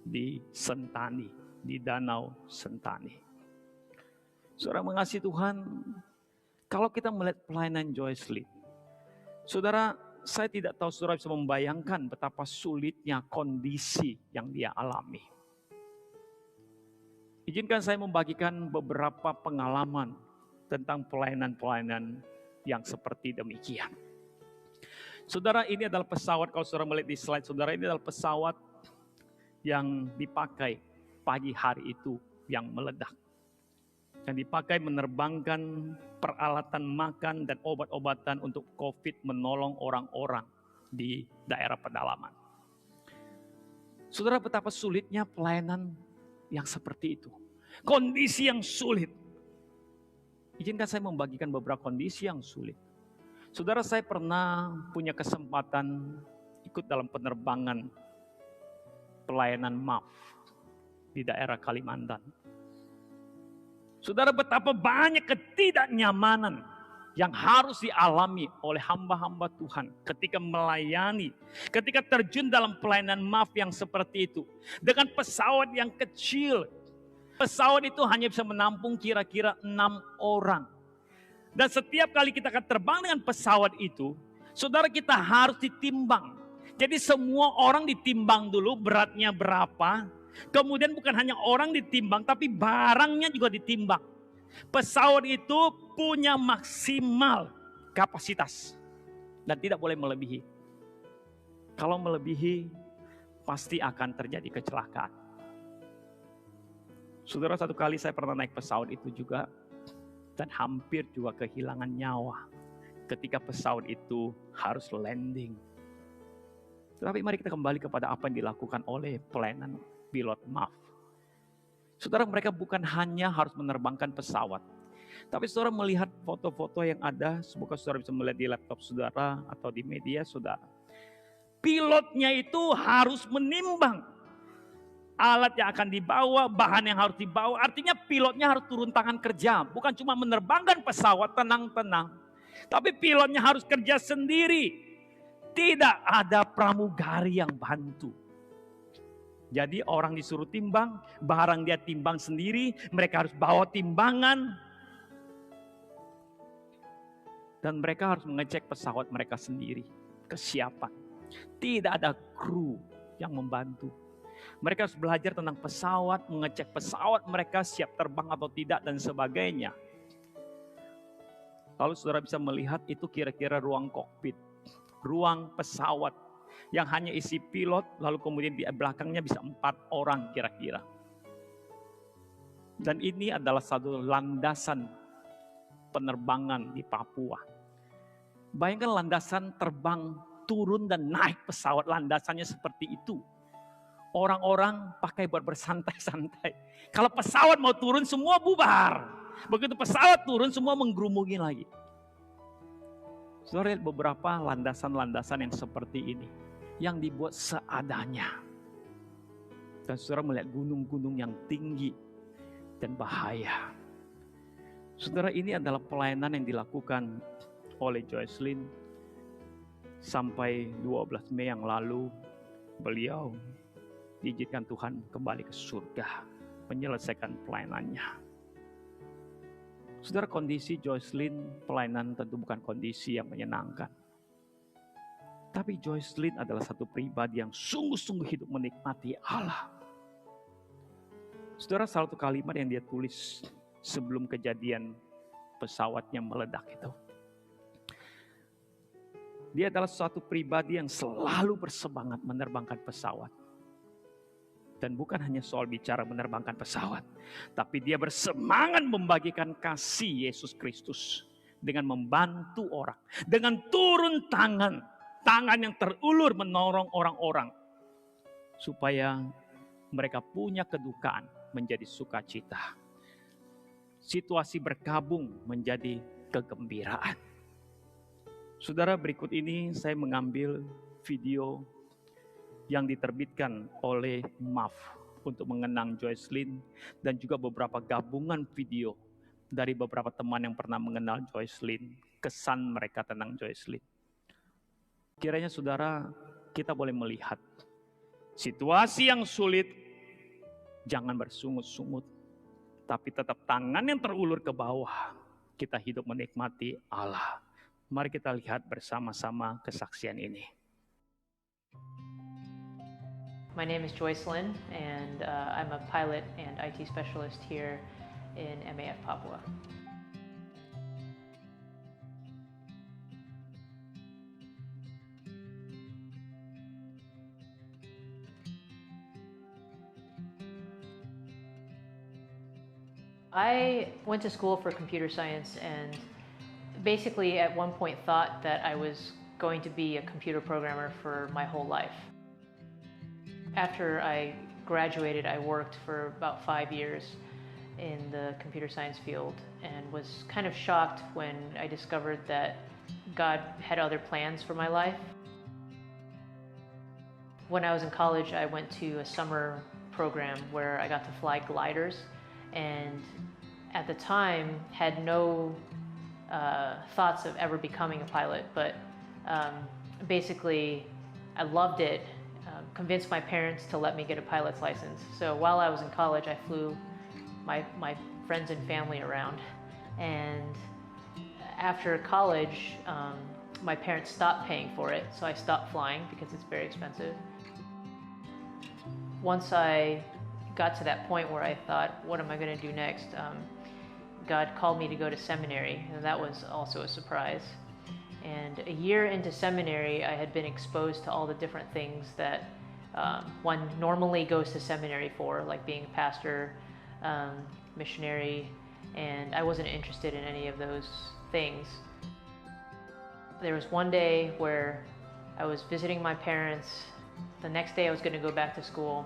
di Sentani, di Danau Sentani. Saudara mengasihi Tuhan, kalau kita melihat pelayanan Joyce Lin, Saudara, saya tidak tahu saudara bisa membayangkan betapa sulitnya kondisi yang dia alami. Izinkan saya membagikan beberapa pengalaman tentang pelayanan-pelayanan yang seperti demikian. Saudara, ini adalah pesawat, kalau saudara melihat di slide saudara, ini adalah pesawat yang dipakai pagi hari itu yang meledak. Yang dipakai menerbangkan peralatan makan dan obat-obatan untuk COVID, menolong orang-orang di daerah pedalaman. Saudara, betapa sulitnya pelayanan yang seperti itu. Kondisi yang sulit. Izinkan saya membagikan beberapa kondisi yang sulit. Saudara, saya pernah punya kesempatan ikut dalam penerbangan pelayanan MAF di daerah Kalimantan. Saudara, betapa banyak ketidaknyamanan yang harus dialami oleh hamba-hamba Tuhan ketika melayani, ketika terjun dalam pelayanan MAF yang seperti itu. Dengan pesawat yang kecil, pesawat itu hanya bisa menampung kira-kira 6 orang. Dan setiap kali kita akan terbang dengan pesawat itu, saudara, kita harus ditimbang. Jadi semua orang ditimbang dulu beratnya berapa. Kemudian bukan hanya orang ditimbang, tapi barangnya juga ditimbang. Pesawat itu punya maksimal kapasitas dan tidak boleh melebihi. Kalau melebihi, pasti akan terjadi kecelakaan. Saudara, satu kali saya pernah naik pesawat itu juga dan hampir juga kehilangan nyawa ketika pesawat itu harus landing. Tetapi mari kita kembali kepada apa yang dilakukan oleh pelayanan pilot MAF. Saudara, mereka bukan hanya harus menerbangkan pesawat, tapi saudara melihat foto-foto yang ada, semoga saudara bisa melihat di laptop saudara atau di media saudara. Pilotnya itu harus menimbang alat yang akan dibawa, bahan yang harus dibawa. Artinya pilotnya harus turun tangan kerja, bukan cuma menerbangkan pesawat tenang-tenang, tapi pilotnya harus kerja sendiri. Tidak ada pramugari yang bantu. Jadi orang disuruh timbang, barang dia timbang sendiri, mereka harus bawa timbangan. Dan mereka harus mengecek pesawat mereka sendiri, kesiapan. Tidak ada kru yang membantu. Mereka harus belajar tentang pesawat, mengecek pesawat mereka siap terbang atau tidak dan sebagainya. Lalu saudara bisa melihat itu kira-kira ruang kokpit, ruang pesawat yang hanya isi pilot, lalu kemudian di belakangnya bisa 4 orang kira-kira. Dan ini adalah satu landasan penerbangan di Papua. Bayangkan landasan terbang, turun dan naik pesawat, landasannya seperti itu. Orang-orang pakai buat bersantai-santai. Kalau pesawat mau turun semua bubar. Begitu pesawat turun semua menggerumungin lagi. Saudara lihat beberapa landasan-landasan yang seperti ini. Yang dibuat seadanya. Dan saudara melihat gunung-gunung yang tinggi dan bahaya. Saudara, ini adalah pelayanan yang dilakukan oleh Joycelyn. Sampai 12 Mei yang lalu beliau diizinkan Tuhan kembali ke surga. Menyelesaikan pelayanannya. Saudara, kondisi Joycelyn pelayanan tentu bukan kondisi yang menyenangkan. Tapi Joycelyn adalah satu pribadi yang sungguh-sungguh hidup menikmati Allah. Saudara, salah satu kalimat yang dia tulis sebelum kejadian pesawatnya meledak itu. Dia adalah suatu pribadi yang selalu bersemangat menerbangkan pesawat. Dan bukan hanya soal bicara menerbangkan pesawat. Tapi dia bersemangat membagikan kasih Yesus Kristus. Dengan membantu orang. Dengan turun tangan. Tangan yang terulur menolong orang-orang. Supaya mereka punya kedukaan menjadi sukacita. Situasi berkabung menjadi kegembiraan. Saudara, berikut ini saya mengambil video yang diterbitkan oleh MAF untuk mengenang Joycelyn dan juga beberapa gabungan video dari beberapa teman yang pernah mengenal Joycelyn, kesan mereka tentang Joycelyn. Kiranya saudara, kita boleh melihat situasi yang sulit, jangan bersungut-sungut, tapi tetap tangan yang terulur ke bawah. Kita hidup menikmati Allah. Mari kita lihat bersama-sama kesaksian ini. My name is Joyce Lynn, and I'm a pilot and IT specialist here in MAF Papua. I went to school for computer science and basically at one point thought that I was going to be a computer programmer for my whole life. After I graduated, I worked for about 5 years in the computer science field and was kind of shocked when I discovered that God had other plans for my life. When I was in college, I went to a summer program where I got to fly gliders, and at the time had no thoughts of ever becoming a pilot, but basically I loved it, convinced my parents to let me get a pilot's license. So while I was in college, I flew my friends and family around, and after college, my parents stopped paying for it, so I stopped flying because it's very expensive. Once I got to that point where I thought, what am I going to do next? God called me to go to seminary, and that was also a surprise. And a year into seminary, I had been exposed to all the different things that one normally goes to seminary for, like being a pastor, missionary, and I wasn't interested in any of those things. There was one day where I was visiting my parents. The next day I was going to go back to school.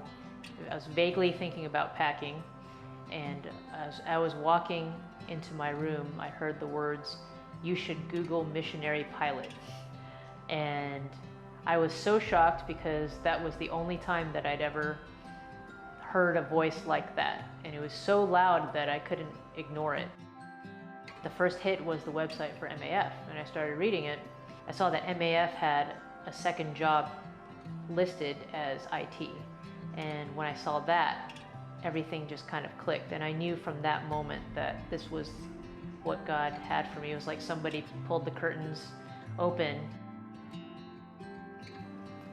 I was vaguely thinking about packing, and as I was walking into my room, I heard the words, "You should Google missionary pilot." And I was so shocked because that was the only time that I'd ever heard a voice like that, and it was so loud that I couldn't ignore it. The first hit was the website for MAF, and I started reading it. I saw that MAF had a second job listed as IT, and when I saw that, everything just kind of clicked, and I knew from that moment that this was what God had for me. It was like somebody pulled the curtains open.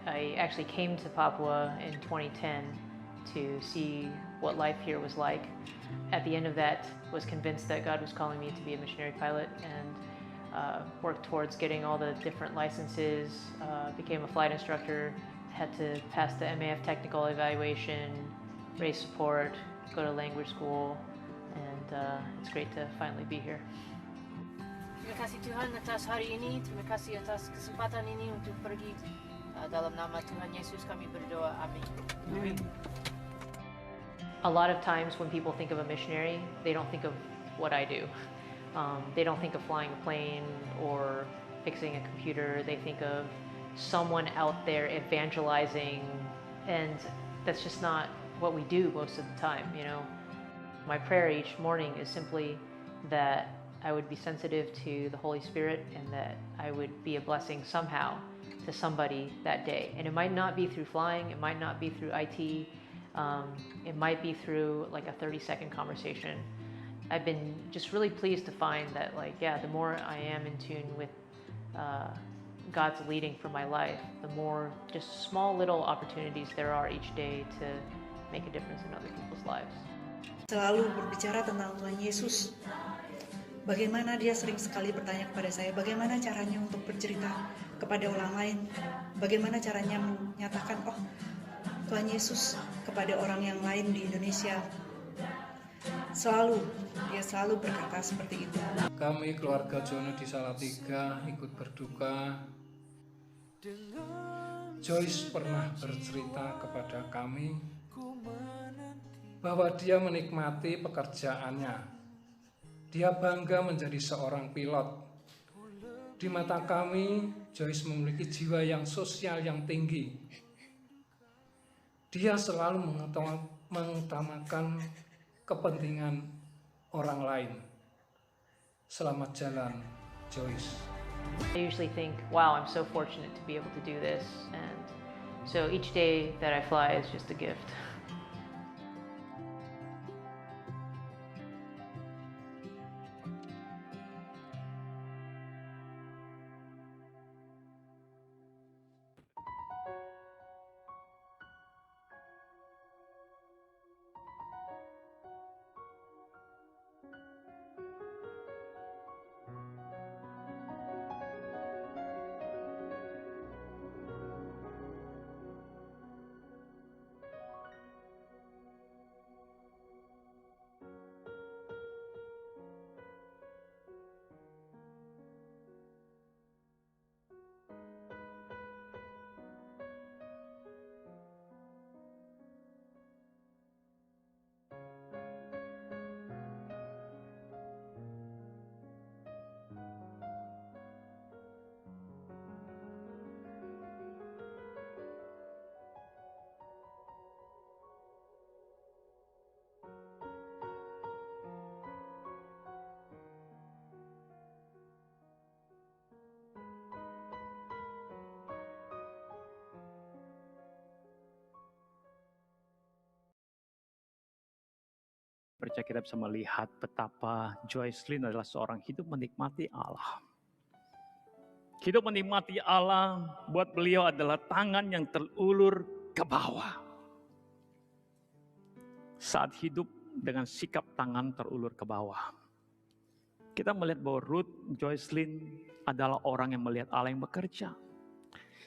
I actually came to Papua in 2010 to see what life here was like. At the end of that, was convinced that God was calling me to be a missionary pilot, and worked towards getting all the different licenses, became a flight instructor, had to pass the MAF technical evaluation, raise support, go to language school, and it's great to finally be here. Terima kasih Tuhan atas hari ini, terima kasih atas kesempatan ini untuk pergi. Dalam nama Tuhan Yesus kami berdoa, amin. A lot of times when people think of a missionary, they don't think of what I do. They don't think of flying a plane or fixing a computer. They think of someone out there evangelizing, and that's just not what we do most of the time, you know. My prayer each morning is simply that I would be sensitive to the Holy Spirit and that I would be a blessing somehow to somebody that day. And it might not be through flying, it might not be through IT, it might be through like a 30-second conversation. I've been just really pleased to find that, like, yeah, the more I am in tune with God's leading for my life, the more just small little opportunities there are each day to make a difference in other people's lives. Selalu berbicara tentang Tuhan Yesus. Bagaimana dia sering sekali bertanya kepada saya, bagaimana caranya untuk bercerita kepada orang lain, bagaimana caranya menyatakan, oh, Tuhan Yesus kepada orang yang lain di Indonesia. Dia selalu berkata seperti itu. Kami keluarga Jono di Salatiga ikut berduka. Joyce pernah bercerita kepada kami bahwa dia menikmati pekerjaannya. Dia bangga menjadi seorang pilot. Di mata kami, Joyce memiliki jiwa yang sosial yang tinggi. Dia selalu mengutamakan kepentingan orang lain. Selamat jalan, Joyce. I usually think, wow, I'm so fortunate to be able to do this, and so each day that I fly is just a gift. percaya kita bisa melihat betapa Joycelyn adalah seorang hidup menikmati Allah. Hidup menikmati Allah buat beliau adalah tangan yang terulur ke bawah. Saat hidup dengan sikap tangan terulur ke bawah, kita melihat bahwa Ruth Joycelyn adalah orang yang melihat Allah yang bekerja.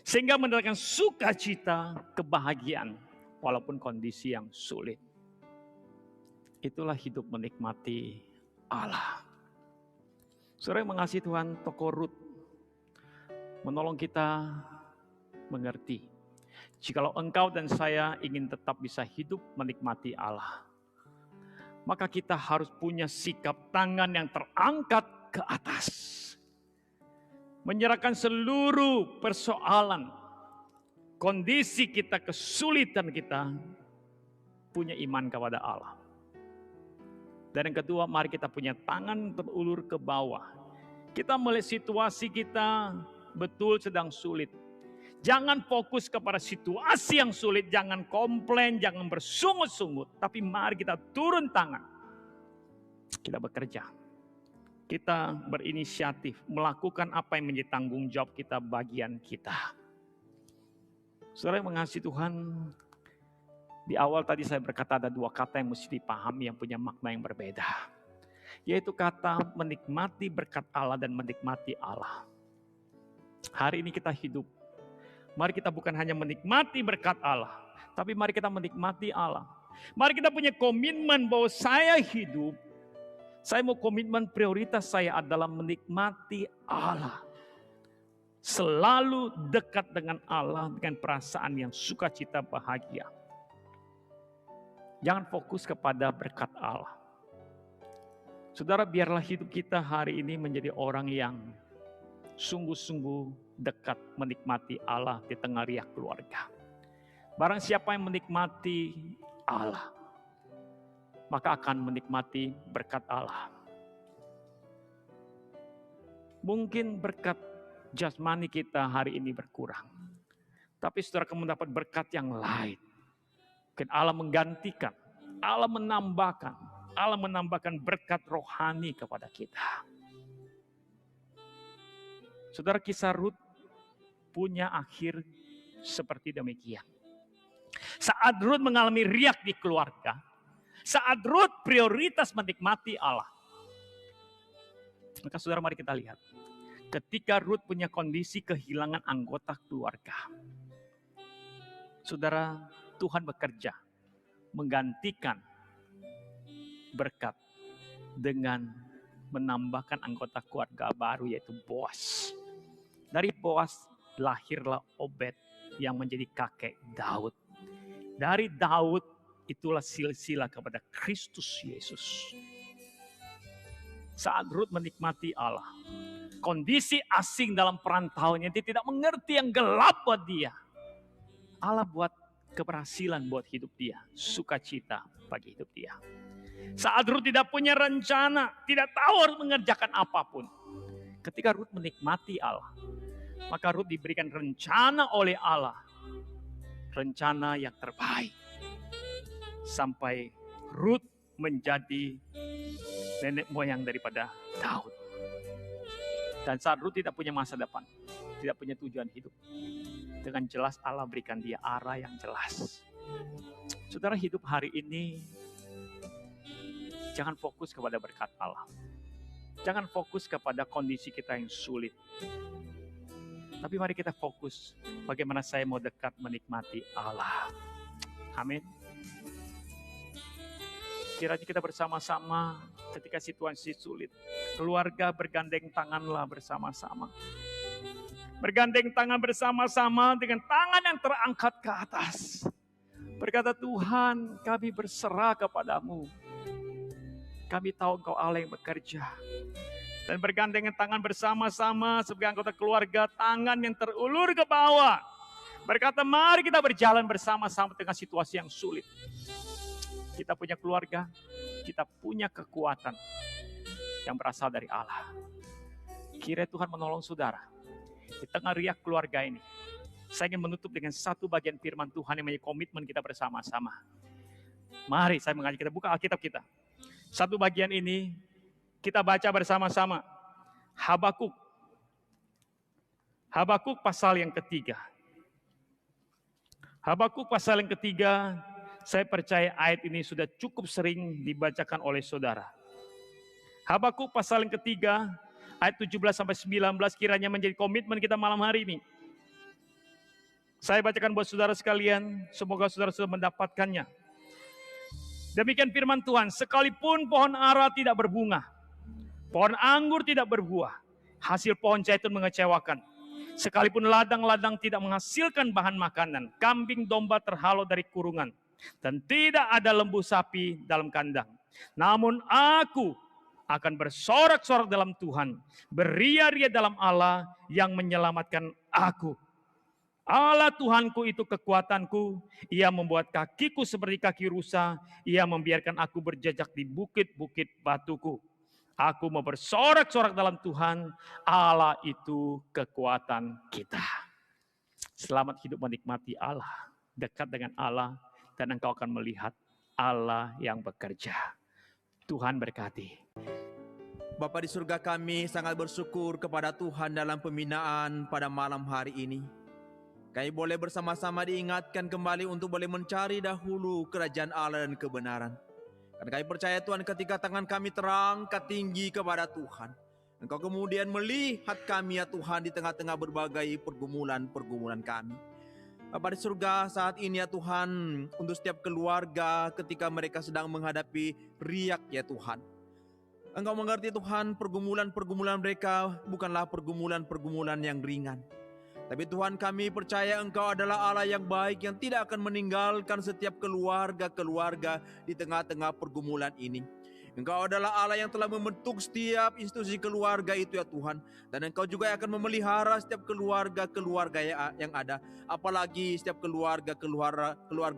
Sehingga mendatangkan sukacita, kebahagiaan, walaupun kondisi yang sulit. Itulah hidup menikmati Allah. Saudara yang mengasihi Tuhan, tokoh Ruth menolong kita mengerti. Jikalau engkau dan saya ingin tetap bisa hidup menikmati Allah, maka kita harus punya sikap tangan yang terangkat ke atas. Menyerahkan seluruh persoalan, kondisi kita, kesulitan kita, punya iman kepada Allah. Dan yang kedua, mari kita punya tangan terulur ke bawah. Kita melihat situasi kita betul sedang sulit. Jangan fokus kepada situasi yang sulit, jangan komplain, jangan bersungut-sungut. Tapi mari kita turun tangan. Kita bekerja. Kita berinisiatif, melakukan apa yang menjadi tanggung jawab kita, bagian kita. Saudara yang mengasihi Tuhan, di awal tadi saya berkata ada dua kata yang mesti dipahami yang punya makna yang berbeda. Yaitu kata menikmati berkat Allah dan menikmati Allah. Hari ini kita hidup. Mari kita bukan hanya menikmati berkat Allah, tapi mari kita menikmati Allah. Mari kita punya komitmen bahwa saya hidup, saya mau komitmen prioritas saya adalah menikmati Allah. Selalu dekat dengan Allah dengan perasaan yang sukacita, bahagia. Jangan fokus kepada berkat Allah. Saudara, biarlah hidup kita hari ini menjadi orang yang sungguh-sungguh dekat menikmati Allah di tengah riak keluarga. Barang siapa yang menikmati Allah, maka akan menikmati berkat Allah. Mungkin berkat jasmani kita hari ini berkurang, tapi saudara akan mendapat berkat yang lain. Mungkin Allah menggantikan, Allah menambahkan berkat rohani kepada kita. Saudara, kisah Ruth punya akhir seperti demikian. Saat Ruth mengalami riak di keluarga, saat Ruth prioritas menikmati Allah, maka saudara mari kita lihat. Ketika Ruth punya kondisi kehilangan anggota keluarga, saudara, Tuhan bekerja menggantikan berkat dengan menambahkan anggota keluarga baru yaitu Boaz. Dari Boaz lahirlah Obed yang menjadi kakek Daud. Dari Daud itulah silsilah kepada Kristus Yesus. Saat Ruth menikmati Allah, kondisi asing dalam perantauannya, dia tidak mengerti yang gelap buat dia. Allah buat keberhasilan buat hidup dia, sukacita bagi hidup dia. Saat Ruth tidak punya rencana, tidak tahu harus mengerjakan apapun. Ketika Ruth menikmati Allah, maka Ruth diberikan rencana oleh Allah. Rencana yang terbaik. Sampai Ruth menjadi nenek moyang daripada Daud. Dan saat Ruth tidak punya masa depan, tidak punya tujuan hidup, dengan jelas Allah berikan dia arah yang jelas. Saudara, hidup hari ini jangan fokus kepada berkat Allah. Jangan fokus kepada kondisi kita yang sulit. Tapi mari kita fokus bagaimana saya mau dekat menikmati Allah. Amin. Kiranya kita bersama-sama ketika situasi sulit, keluarga bergandeng tanganlah bersama-sama. Bergandeng tangan bersama-sama dengan tangan yang terangkat ke atas. Berkata, Tuhan, kami berserah kepadamu. Kami tahu Engkau Allah yang bekerja. Dan bergandengan tangan bersama-sama sebagai anggota keluarga, tangan yang terulur ke bawah. Berkata, mari kita berjalan bersama-sama dengan situasi yang sulit. Kita punya keluarga, kita punya kekuatan yang berasal dari Allah. Kiranya Tuhan menolong saudara. Di tengah riak keluarga ini, saya ingin menutup dengan satu bagian firman Tuhan yang menjadi komitmen kita bersama-sama. Mari saya mengajak kita buka Alkitab kita. Satu bagian ini kita baca bersama-sama. Habakuk. Habakuk pasal yang ketiga. Habakuk pasal yang ketiga, saya percaya ayat ini sudah cukup sering dibacakan oleh saudara. Habakuk pasal yang ketiga, ayat 17-19 kiranya menjadi komitmen kita malam hari ini. Saya bacakan buat saudara sekalian, semoga saudara sudah mendapatkannya. Demikian firman Tuhan, sekalipun pohon ara tidak berbunga, pohon anggur tidak berbuah, hasil pohon zaitun mengecewakan. Sekalipun ladang-ladang tidak menghasilkan bahan makanan, kambing domba terhalau dari kurungan, dan tidak ada lembu sapi dalam kandang. Namun aku akan bersorak-sorak dalam Tuhan, beria-ria dalam Allah yang menyelamatkan aku. Allah Tuhanku itu kekuatanku, Ia membuat kakiku seperti kaki rusa, Ia membiarkan aku berjejak di bukit-bukit batuku. Aku mau bersorak-sorak dalam Tuhan, Allah itu kekuatan kita. Selamat hidup menikmati Allah, dekat dengan Allah, dan engkau akan melihat Allah yang bekerja. Tuhan berkati. Bapa di surga, kami sangat bersyukur kepada Tuhan dalam pembinaan pada malam hari ini. Kami boleh bersama-sama diingatkan kembali untuk boleh mencari dahulu kerajaan Allah dan kebenaran. Karena kami percaya Tuhan, ketika tangan kami terangkat tinggi kepada Tuhan, Engkau kemudian melihat kami ya Tuhan di tengah-tengah berbagai pergumulan-pergumulan kami. Bapa di surga, saat ini ya Tuhan, untuk setiap keluarga ketika mereka sedang menghadapi riak ya Tuhan, Engkau mengerti Tuhan, pergumulan-pergumulan mereka bukanlah pergumulan-pergumulan yang ringan. Tapi Tuhan, kami percaya Engkau adalah Allah yang baik, yang tidak akan meninggalkan setiap keluarga-keluarga di tengah-tengah pergumulan ini. Engkau adalah Allah yang telah membentuk setiap institusi keluarga itu ya Tuhan. Dan Engkau juga akan memelihara setiap keluarga-keluarga yang ada. Apalagi setiap keluarga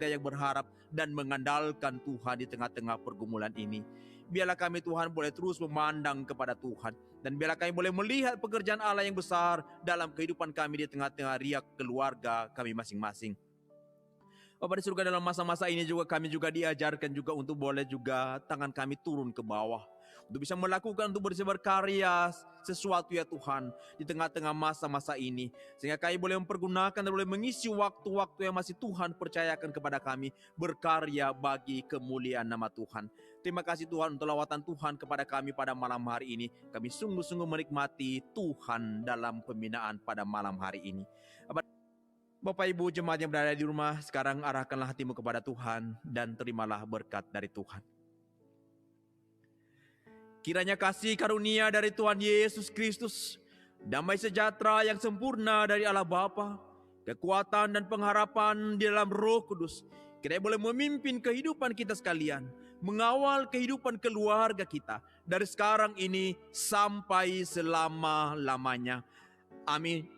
yang berharap dan mengandalkan Tuhan di tengah-tengah pergumulan ini. Biarlah kami Tuhan boleh terus memandang kepada Tuhan. Dan biarlah kami boleh melihat pekerjaan Allah yang besar dalam kehidupan kami di tengah-tengah riak keluarga kami masing-masing. Bapa di surga, dalam masa-masa ini juga kami juga diajarkan juga untuk boleh juga tangan kami turun ke bawah. Untuk bisa melakukan, untuk bisa berkarya sesuatu ya Tuhan di tengah-tengah masa-masa ini. Sehingga kami boleh mempergunakan dan boleh mengisi waktu-waktu yang masih Tuhan percayakan kepada kami. Berkarya bagi kemuliaan nama Tuhan. Terima kasih Tuhan untuk lawatan Tuhan kepada kami pada malam hari ini. Kami sungguh-sungguh menikmati Tuhan dalam pembinaan pada malam hari ini. Bapak Ibu jemaat yang berada di rumah, sekarang arahkanlah hatimu kepada Tuhan dan terimalah berkat dari Tuhan. Kiranya kasih karunia dari Tuhan Yesus Kristus, damai sejahtera yang sempurna dari Allah Bapa, kekuatan dan pengharapan di dalam Roh Kudus, kiranya boleh memimpin kehidupan kita sekalian, mengawal kehidupan keluarga kita dari sekarang ini sampai selama-lamanya. Amin.